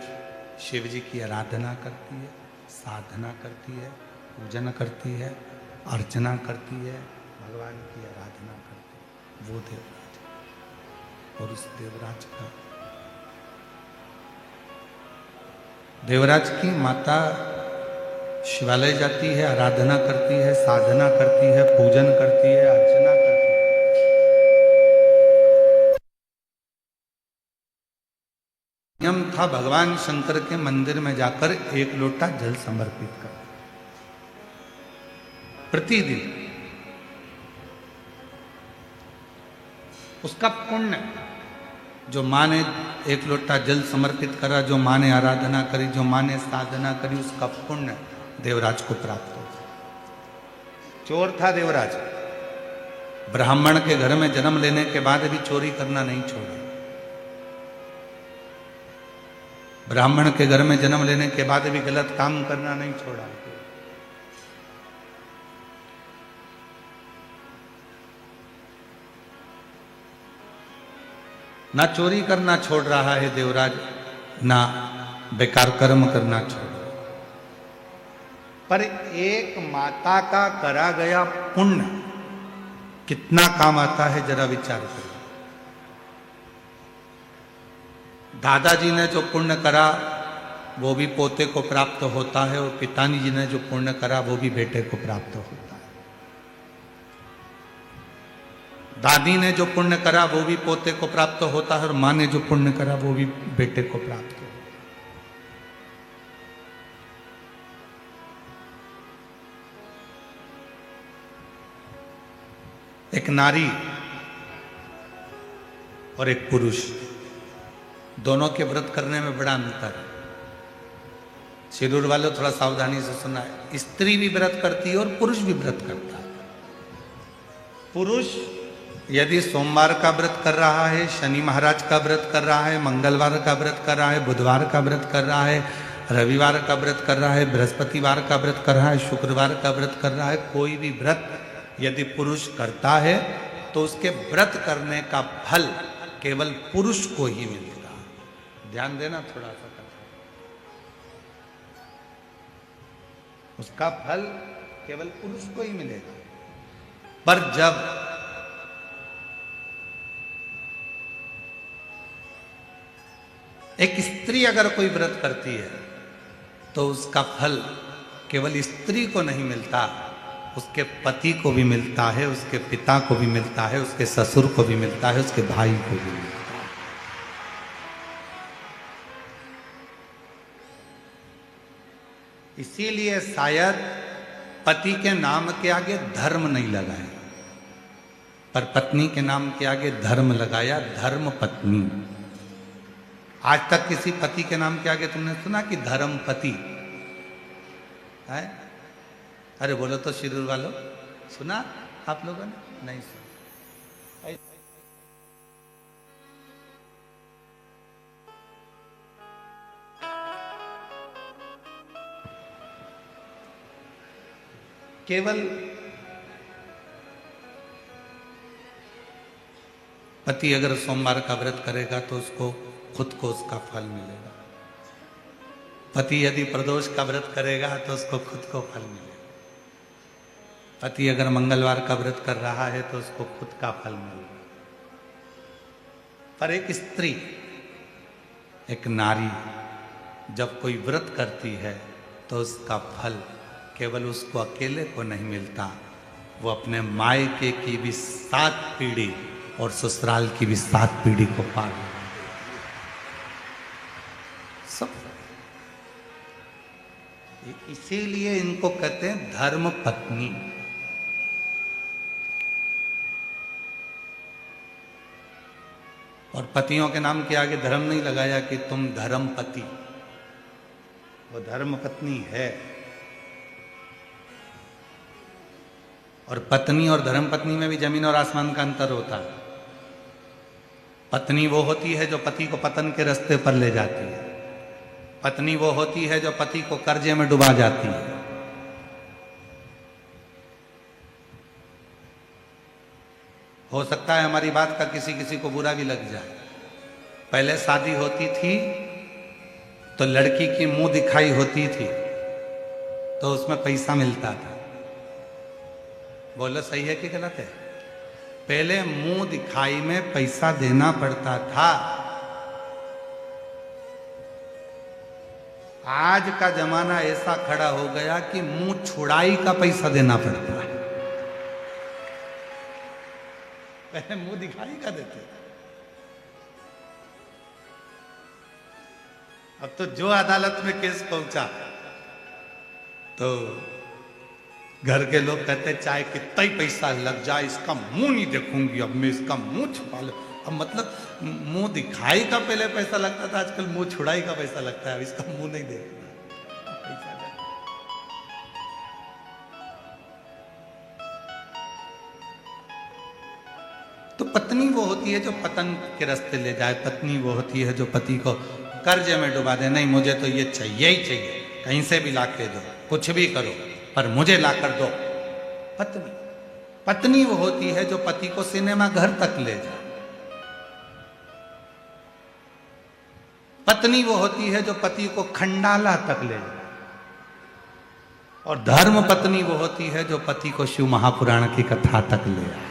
शिव जी की आराधना करती है, साधना करती है, पूजन करती है, अर्चना करती है, भगवान की आराधना करती है, वो देवराज। और उस देवराज की माता शिवालय जाती है, आराधना करती है, साधना करती है, पूजन करती है, अर्चना करती है। नियम था भगवान शंकर के मंदिर में जाकर एक लोटा जल समर्पित कर प्रतिदिन। उसका पुण्य, जो माँ ने एक लोटा जल समर्पित करा, जो माँ ने आराधना करी, जो माँ ने साधना करी, उसका पुण्य देवराज को प्राप्त हो। चोर था देवराज, ब्राह्मण के घर में जन्म लेने के बाद भी चोरी करना नहीं छोड़ा। ब्राह्मण के घर में जन्म लेने के बाद भी गलत काम करना नहीं छोड़ा। ना चोरी करना छोड़ रहा है देवराज, ना बेकार कर्म करना छोड़ रहा। पर एक माता का करा गया पुण्य कितना काम आता है, जरा विचार करो। दादाजी ने जो पुण्य करा वो भी पोते को प्राप्त होता है, और पिताजी जी ने जो पुण्य करा वो भी बेटे को प्राप्त होता है। दादी ने जो पुण्य करा वो भी पोते को प्राप्त होता है, और माँ ने जो पुण्य करा वो भी बेटे को प्राप्त होता है। एक नारी और एक पुरुष, दोनों के व्रत करने में बड़ा अंतर है। शिरूर वालों थोड़ा सावधानी से सुना है, स्त्री भी व्रत करती है और पुरुष भी व्रत करता है। पुरुष यदि सोमवार का व्रत कर रहा है, शनि महाराज का व्रत कर रहा है, मंगलवार का व्रत कर रहा है, बुधवार का व्रत कर रहा है, रविवार का व्रत कर रहा है, बृहस्पतिवार का व्रत कर रहा है, शुक्रवार का व्रत कर रहा है, कोई भी व्रत यदि पुरुष करता है तो उसके व्रत करने का फल केवल पुरुष को ही मिलेगा। ध्यान देना थोड़ा सा, उसका फल केवल पुरुष को ही मिलेगा। पर जब एक स्त्री अगर कोई व्रत करती है तो उसका फल केवल स्त्री को नहीं मिलता, उसके पति को भी मिलता है, उसके पिता को भी मिलता है, उसके ससुर को भी मिलता है, उसके भाई को भी मिलता है। इसीलिए शायद पति के नाम के आगे धर्म नहीं लगाया, पर पत्नी के नाम के आगे धर्म लगाया, धर्म पत्नी। आज तक किसी पति के नाम के आगे तुमने सुना कि धर्म पति है? अरे बोलो तो शिरूर वालों, सुना आप लोगों ने? नहीं सुना। केवल पति अगर सोमवार का व्रत करेगा तो उसको खुद को उसका फल मिलेगा। पति यदि प्रदोष का व्रत करेगा तो उसको खुद को फल मिलेगा। पति अगर मंगलवार का व्रत कर रहा है तो उसको खुद का फल मिलेगा। पर एक स्त्री, एक नारी जब कोई व्रत करती है तो उसका फल केवल उसको अकेले को नहीं मिलता, वो अपने मायके की भी 7 पीढ़ी और ससुराल की भी 7 पीढ़ी को पार सब। इसीलिए इनको कहते हैं धर्म पत्नी। और पतियों के नाम के आगे धर्म नहीं लगाया कि तुम धर्म पति, वो धर्म पत्नी है। और पत्नी और धर्म पत्नी में भी जमीन और आसमान का अंतर होता है। पत्नी वो होती है जो पति को पतन के रास्ते पर ले जाती है। पत्नी वो होती है जो पति को कर्जे में डुबा जाती है। हो सकता है हमारी बात का किसी किसी को बुरा भी लग जाए। पहले शादी होती थी तो लड़की की मुंह दिखाई होती थी, तो उसमें पैसा मिलता था। बोलो सही है कि गलत है? पहले मुंह दिखाई में पैसा देना पड़ता था। आज का जमाना ऐसा खड़ा हो गया कि मुंह छुड़ाई का पैसा देना पड़ता है। पहले मुंह दिखाई का देते थे, अब तो जो अदालत में केस पहुंचा तो घर के लोग कहते चाहे कितना ही पैसा लग जाए इसका मुंह नहीं देखूंगी, अब मैं इसका मुंह छुपा लूं। अब मतलब मुंह दिखाई का पहले पैसा लगता था, आजकल मुंह छुड़ाई का पैसा लगता है। अब इसका मुंह नहीं देखना। तो पत्नी वो होती है जो पतन के रास्ते ले जाए। पत्नी वो होती है जो पति को कर्जे में डुबा दे। नहीं, मुझे तो ये चाहिए ही चाहिए, कहीं से भी ला के दो, कुछ भी करो, पर मुझे ला कर दो। पत्नी पत्नी वो होती है जो पति को सिनेमा घर तक ले जाए। पत्नी वो होती है जो पति को खंडाला तक ले जाए। और धर्म पत्नी वो होती है जो पति को शिव महापुराण की कथा तक ले आए।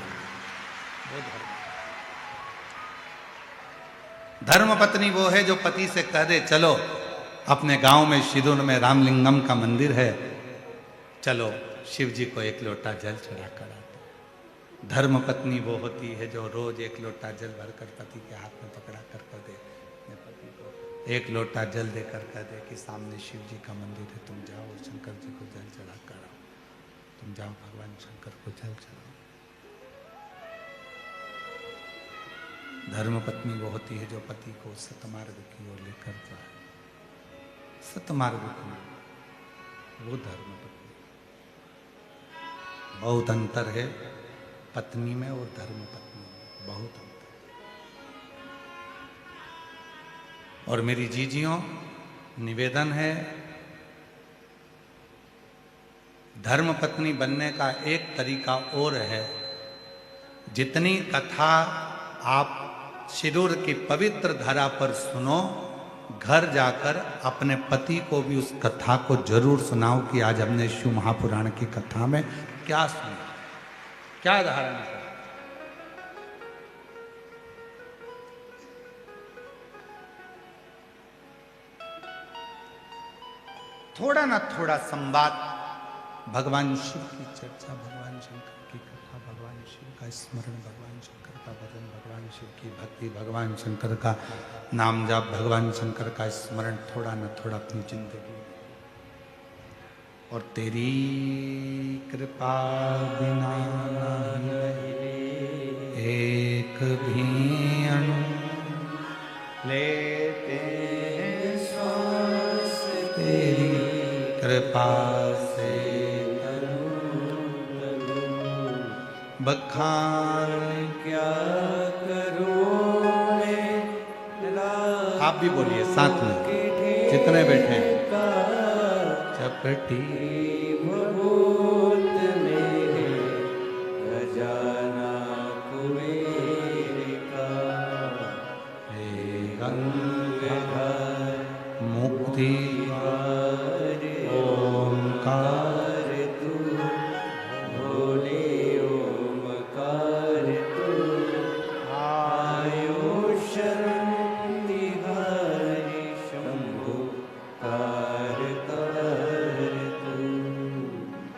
धर्म पत्नी वो है जो पति से कह दे चलो अपने गांव में शिदुर में रामलिंगम का मंदिर है, चलो शिव जी को एक लोटा जल चढ़ा कर आते। धर्म पत्नी वो होती है जो रोज एक लोटा जल भरकर पति के हाथ में पकड़ा कर दे, अपने पति को एक लोटा जल देकर कह दे कि सामने शिव जी का मंदिर है, तुम जाओ और शंकर जी को जल चढ़ा कर आओ। तुम जाओ भगवान शंकर को जल चढ़ाओ। धर्म पत्नी वो होती है जो पति को सतमार्ग की ओर लेकर जाए। सतमार्ग की वो धर्म पत्नी। बहुत अंतर है पत्नी में और धर्म पत्नी में, बहुत अंतर। और मेरी जीजियों, निवेदन है, धर्म पत्नी बनने का एक तरीका और है। जितनी कथा आप शिरूर की पवित्र धरा पर सुनो, घर जाकर अपने पति को भी उस कथा को जरूर सुनाओ कि आज हमने शिव महापुराण की कथा में क्या सुना, क्या धारण किया। थोड़ा ना थोड़ा संवाद, भगवान शिव की चर्चा, भगवान शंकर की कथा, भगवान शिव का स्मरण, भगवान शंकर का भजन, भगवान शिव की भक्ति, भगवान शंकर का नाम जाप, भगवान शंकर का स्मरण थोड़ा न थोड़ा अपनी जिंदगी। और तेरी कृपा बिना एक भी अणु लेते हैं श्वास, तेरी कृपा से बखान क्या करूं मैं, आप भी बोलिए साथ में, जितने बैठे हैं। चपटी भभूत मेरे खजाना कुबेर का, हे गंगाधर मुक्ति ओमकार तू भोले ओमकार तू, आयो शरण तिहारी शंभु कार तू।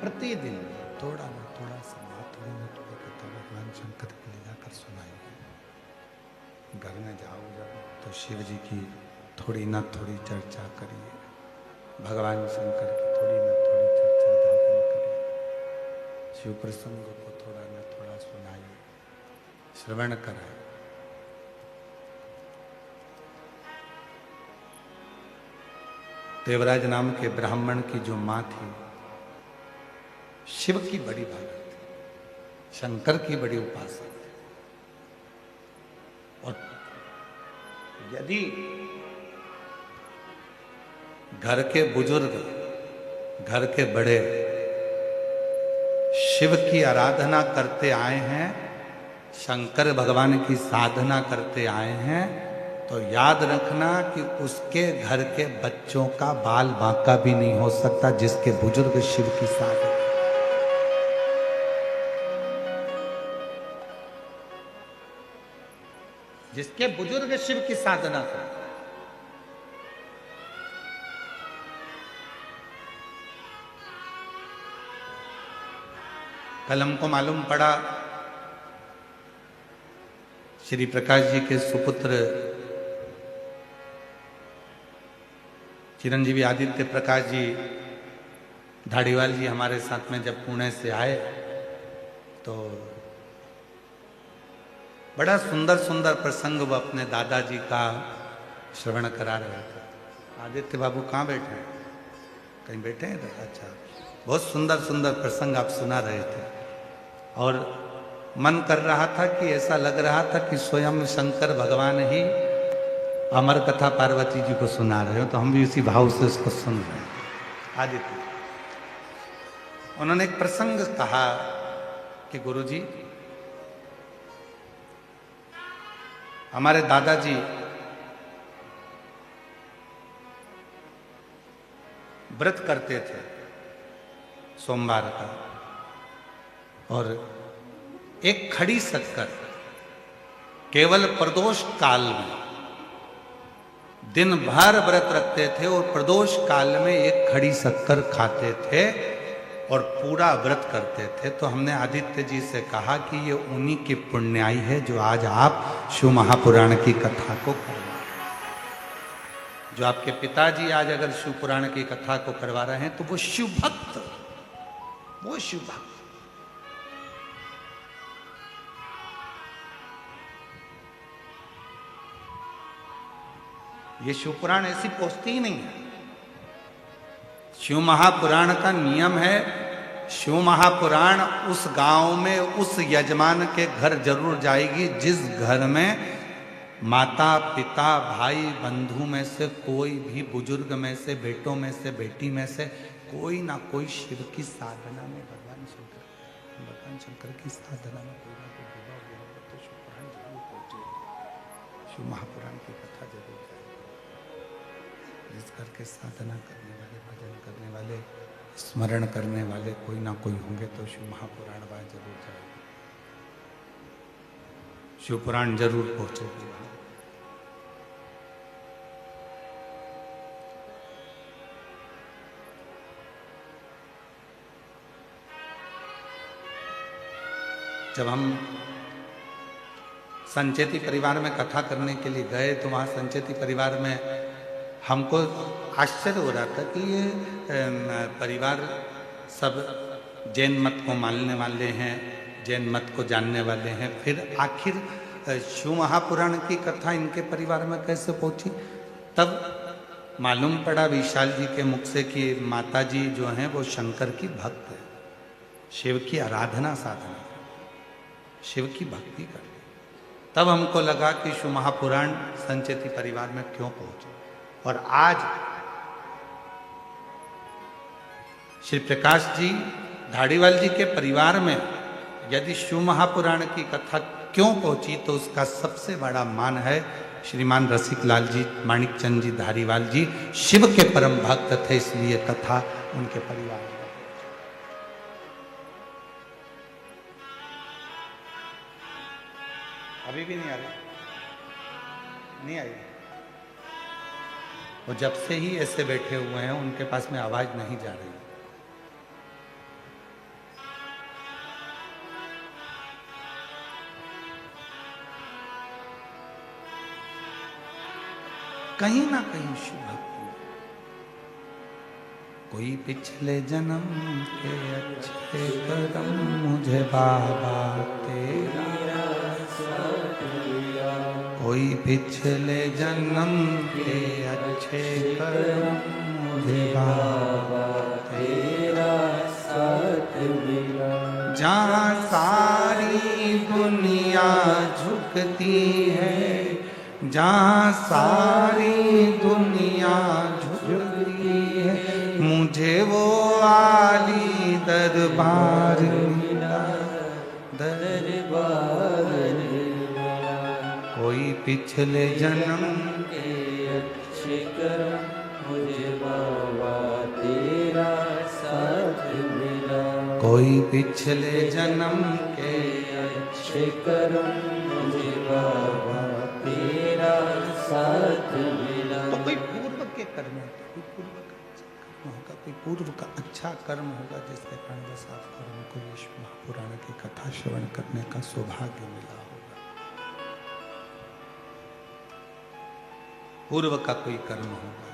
प्रतिदिन थोड़ा ना थोड़ा संवाद, थोड़ा ना थोड़ा कथा भगवान शंकर को ले जाकर सुनाइए। घर में जाओ जब तो शिव जी की थोड़ी ना थोड़ी चर्चा करिए, भगवान शंकर की थोड़ी न थोड़ी चर्चा धारण करें, शिव प्रसंग को थोड़ा न थोड़ा सुनाइए, श्रवण कराए। देवराज नाम के ब्राह्मण की जो मां थी, शिव की बड़ी भक्त थी, शंकर की बड़ी उपासक थी। और यदि घर के बुजुर्ग, घर के बड़े शिव की आराधना करते आए हैं, शंकर भगवान की साधना करते आए हैं, तो याद रखना कि उसके घर के बच्चों का बाल बांका भी नहीं हो सकता जिसके बुजुर्ग शिव की साधना। जिसके बुजुर्ग शिव की साधना करते। कल हमको मालूम पड़ा श्री प्रकाश जी के सुपुत्र चिरंजीवी आदित्य प्रकाश जी धाड़ीवाल जी हमारे साथ में जब पुणे से आए तो बड़ा सुंदर सुंदर प्रसंग वो अपने दादाजी का श्रवण करा रहे थे। आदित्य बाबू कहाँ बैठे हैं? कहीं बैठे हैं? अच्छा, बहुत सुंदर सुंदर प्रसंग आप सुना रहे थे और मन कर रहा था कि ऐसा लग रहा था कि स्वयं शंकर भगवान ही अमर कथा पार्वती जी को सुना रहे हो। तो हम भी उसी भाव से उसको सुन रहे हैं। आदित्य उन्होंने एक प्रसंग कहा कि गुरुजी, हमारे दादाजी व्रत करते थे सोमवार का, और एक खड़ी शक्कर केवल प्रदोष काल में दिन भर व्रत रखते थे और प्रदोष काल में एक खड़ी शक्कर खाते थे और पूरा व्रत करते थे। तो हमने आदित्य जी से कहा कि ये उन्हीं की पुण्याई है जो आज आप शिव महापुराण की कथा को करवा, जो आपके पिताजी आज अगर शिव पुराण की कथा को करवा रहे हैं तो वो शिव भक्त, वो शिव भक्त। ये शिव पुराण ऐसी पोस्ती ही नहीं है। शिव महापुराण का नियम है, शिव महापुराण उस गांव में उस यजमान के घर जरूर जाएगी जिस घर में माता पिता भाई बंधु में से कोई भी, बुजुर्ग में से, बेटों में से, बेटी में से कोई ना कोई शिव की साधना में, भगवान शंकर की साधना में कोई ना कोई डूबा हुआ होगा तो शिव पुराण जरूर पहुंचेगा, शिव महापुराण की कथा जरूर जाएगी। जिस घर के साधना करने वाले, भजन करने वाले, स्मरण करने वाले कोई ना कोई होंगे तो शिव महापुराण वहां जरूर जाएगी, शिव पुराण जरूर पहुंचेगी। जब हम संचेती परिवार में कथा करने के लिए गए तो वहाँ संचेती परिवार में हमको आश्चर्य हो रहा था कि ये परिवार सब जैन मत को मानने वाले हैं, जैन मत को जानने वाले हैं, फिर आखिर शिव महापुराण की कथा इनके परिवार में कैसे पहुंची? तब मालूम पड़ा विशाल जी के मुख से कि माता जी जो हैं वो शंकर की भक्त है, शिव की आराधना साधना, शिव की भक्ति करते। तब हमको लगा कि शिव महापुराण संचेती परिवार में क्यों पहुंचे। और आज श्री प्रकाश जी धाड़ीवाल जी के परिवार में यदि शिव महापुराण की कथा क्यों पहुंची तो उसका सबसे बड़ा मान है श्रीमान रसिक लाल जी, माणिक चंद जी धारीवाल जी शिव के परम भक्त थे, इसलिए कथा उनके परिवार में। अभी भी नहीं आ रही, नहीं आई। वो जब से ही ऐसे बैठे हुए हैं उनके पास में आवाज नहीं जा रही। कहीं ना कहीं शिव भक्ति, कोई पिछले जन्म के अच्छे कर्म मुझे बाबा तेरा साथ मिला, कोई पिछले जन्म के अच्छे कर्म मुझे बाबा तेरा साथ मिला। जहाँ सारी दुनिया झुकती है, जहाँ सारी दुनिया झुकती है, मुझे वो आली दरबार मिला, दरबार मिला। कोई पिछले जन्म के अच्छे कर्म मुझे बाबा तेरा साथ मिला, कोई पिछले जन्म के अच्छे कर्म मुझे बाबा तेरा साथ मिला। तो कोई पूर्व के कर्म होते, कोई पूर्व का अच्छा कर्म होगा, कोई पूर्व का अच्छा कर्म होगा जिसके कारण बस आपको हमको ये महापुराण की कथा श्रवण करने का सौभाग्य मिला होगा। पूर्व का कोई कर्म होगा।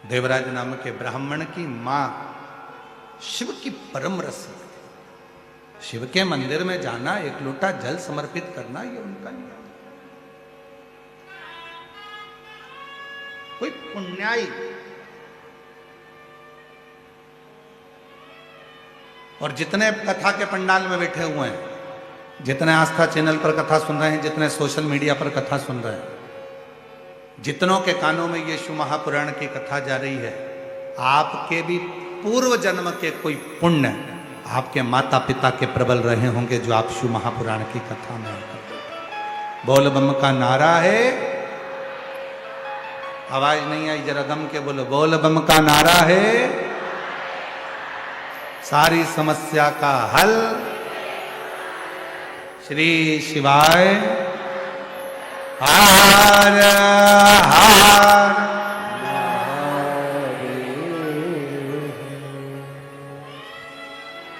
देवराज नाम के ब्राह्मण की मां शिव की परम रसिक थी। शिव के मंदिर में जाना, एक लोटा जल समर्पित करना, ये उनका नियम। कोई पुण्याई और जितने कथा के पंडाल में बैठे हुए हैं, जितने आस्था चैनल पर कथा सुन रहे हैं, जितने सोशल मीडिया पर कथा सुन रहे हैं, जितनों के कानों में ये शिव महापुराण की कथा जा रही है, आपके भी पूर्व जन्म के कोई पुण्य आपके माता पिता के प्रबल रहे होंगे, जो आप शिव महापुराण की कथा में आकर। बोल बम का नारा है, आवाज नहीं आई, जरा दम के बोलो। बोल बम का नारा है, सारी समस्या का हल श्री शिवाय हार हार।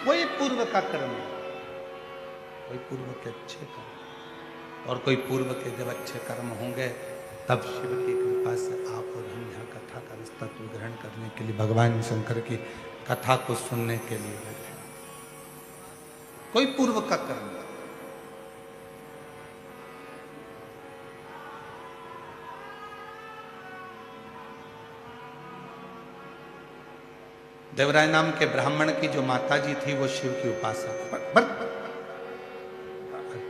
वही पूर्व का कर्म है, कोई पूर्व के अच्छे कर्म, और कोई पूर्व के जब अच्छे कर्म होंगे तब शिव की कृपा से आप और हम यहाँ कथा का तत्व ग्रहण करने के लिए, भगवान शंकर की कथा को सुनने के लिए बैठे। कोई पूर्व का कर्म। देवराय नाम के ब्राह्मण की जो माता जी थी वो शिव की उपासक। पर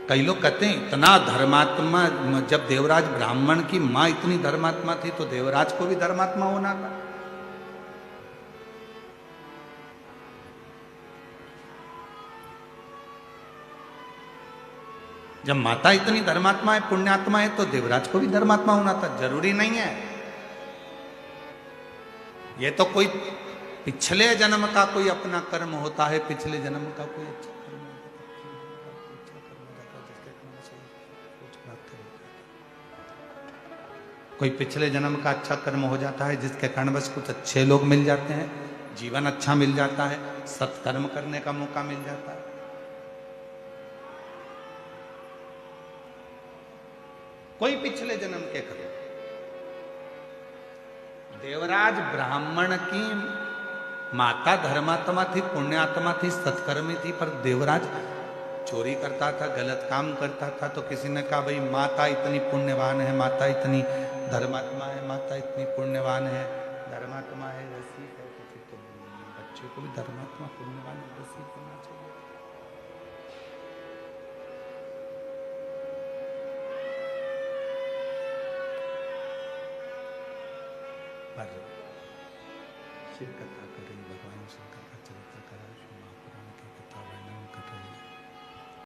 कई लोग कहते हैं इतना धर्मात्मा, जब देवराज ब्राह्मण की मां इतनी धर्मात्मा थी तो देवराज को भी धर्मात्मा होना था। जब माता इतनी धर्मात्मा है, पुण्यात्मा है, तो देवराज को भी धर्मात्मा होना था। जरूरी नहीं है, ये तो कोई पिछले जन्म का कोई अपना कर्म होता है, पिछले जन्म का कोई अच्छा कर्म होता है, कोई पिछले जन्म का अच्छा कर्म हो जाता है जिसके कारण बस कुछ अच्छे लोग मिल जाते हैं, जीवन अच्छा मिल जाता है, सत्कर्म करने का मौका मिल जाता है। कोई पिछले जन्म के कर्म। देवराज ब्राह्मण की माता धर्मात्मा थी, पुण्यात्मा थी, सत्कर्मी थी, पर देवराज चोरी करता था, गलत काम करता था। तो किसी ने कहा भाई माता इतनी पुण्यवान है, माता इतनी धर्मात्मा है, माता इतनी पुण्यवान है, धर्मात्मा है, रसिक है, तो बच्चे को भी धर्मात्मा पुण्यवान रसिक होना चाहिए। पर शिव कथा कर रही, भगवान शंकर का चरित्र करा,